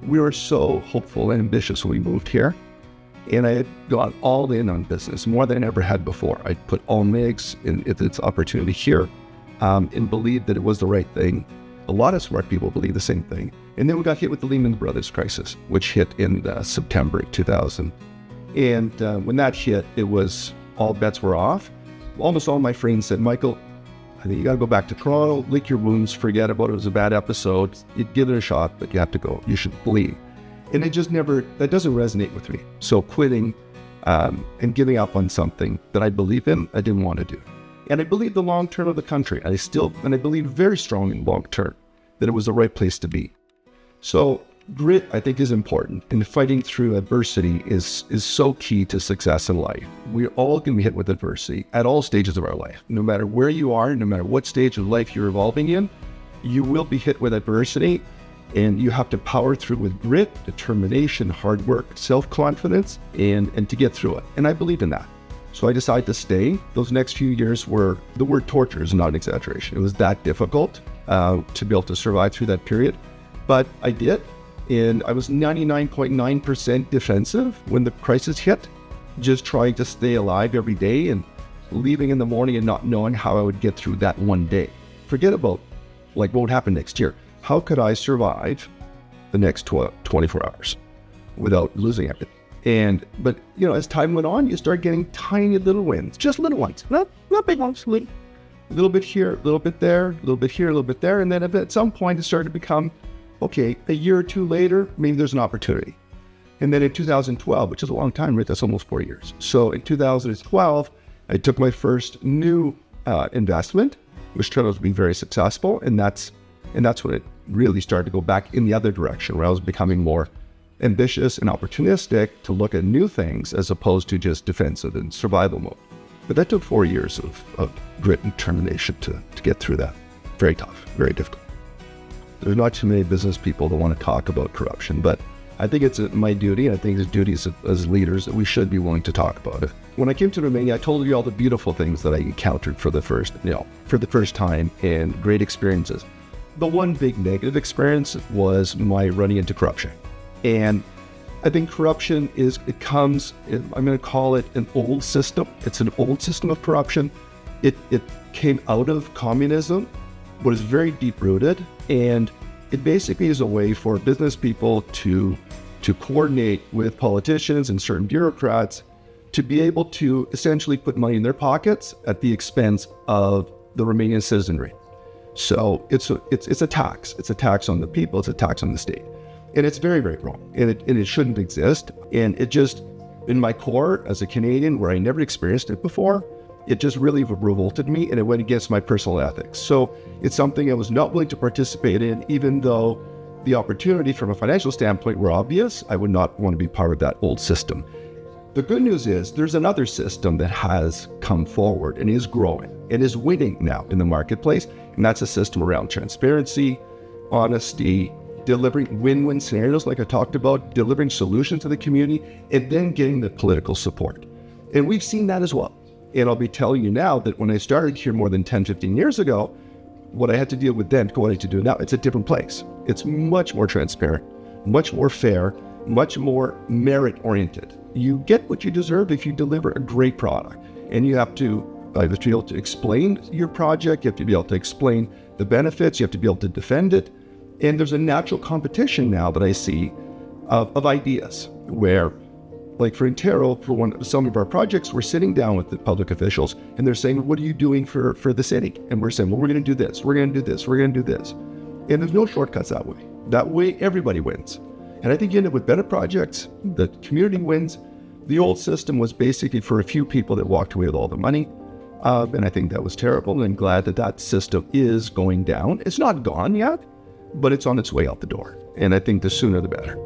we were so hopeful and ambitious when we moved here. And I had gone all in on business, more than I ever had before. I put all my eggs in its opportunity here, and believed that it was the right thing. A lot of smart people believe the same thing. And then we got hit with the Lehman Brothers crisis, which hit in September 2000. And when that hit, it was all bets were off. Almost all my friends said, Michael, I think you got to go back to Toronto, lick your wounds, forget about it. It was a bad episode. You'd give it a shot, but you have to go. You should leave. And it just never, that doesn't resonate with me. So quitting and giving up on something that I believe in, I didn't want to do. And I believe the long term of the country. I believe very strong in long term that it was the right place to be. So grit, I think, is important. And fighting through adversity is so key to success in life. We're all going to be hit with adversity at all stages of our life. No matter where you are, no matter what stage of life you're evolving in, you will be hit with adversity. And you have to power through with grit, determination, hard work, self-confidence, and to get through it. And I believe in that. So I decided to stay. Those next few years were, the word torture is not an exaggeration. It was that difficult to be able to survive through that period. But I did. And I was 99.9% defensive when the crisis hit, just trying to stay alive every day and leaving in the morning and not knowing how I would get through that one day. Forget about what would happen next year. How could I survive the next 24 hours without losing everything? But as time went on, you start getting tiny little wins, just little ones, not big ones, a little bit here, a little bit there, a little bit here, a little bit there. And then at some point it started to become, okay, a year or two later, maybe there's an opportunity. And then in 2012, which is a long time, right? That's almost 4 years. So in 2012, I took my first new investment, which turned out to be very successful. And that's when it really started to go back in the other direction, where I was becoming more ambitious and opportunistic to look at new things as opposed to just defensive and survival mode. But that took 4 years of grit and determination to get through that. Very tough, very difficult. There's not too many business people that want to talk about corruption, but I think it's my duty, and I think it's duty as leaders that we should be willing to talk about it. When I came to Romania, I told you all the beautiful things that I encountered for the first time and great experiences. The one big negative experience was my running into corruption. And I think corruption I'm going to call it an old system. It's an old system of corruption. It came out of communism, but is very deep rooted. And it basically is a way for business people to coordinate with politicians and certain bureaucrats to be able to essentially put money in their pockets at the expense of the Romanian citizenry. So it's a tax. It's a tax on the people. It's a tax on the state. And it's very, very wrong. And it shouldn't exist. And it just, in my core as a Canadian, where I never experienced it before, it just really revolted me, and it went against my personal ethics. So it's something I was not willing to participate in, even though the opportunity from a financial standpoint were obvious. I would not want to be part of that old system. The good news is there's another system that has come forward and is growing and is winning now in the marketplace. And that's a system around transparency, honesty, delivering win-win scenarios like I talked about, delivering solutions to the community, and then getting the political support. And we've seen that as well. And I'll be telling you now that when I started here more than 10, 15 years ago, what I had to deal with then to what I had to do now, it's a different place. It's much more transparent, much more fair, much more merit-oriented. You get what you deserve if you deliver a great product. And you have to be able to explain your project, you have to be able to explain the benefits, you have to be able to defend it. And there's a natural competition now that I see of ideas where, like for InteRo, for some of our projects, we're sitting down with the public officials and they're saying, what are you doing for the city? And we're saying, well, we're going to do this, we're going to do this, we're going to do this. And there's no shortcuts that way. That way, everybody wins. And I think you end up with better projects, the community wins. The old system was basically for a few people that walked away with all the money. And I think that was terrible. And I'm glad that system is going down. It's not gone yet, but it's on its way out the door. And I think the sooner the better.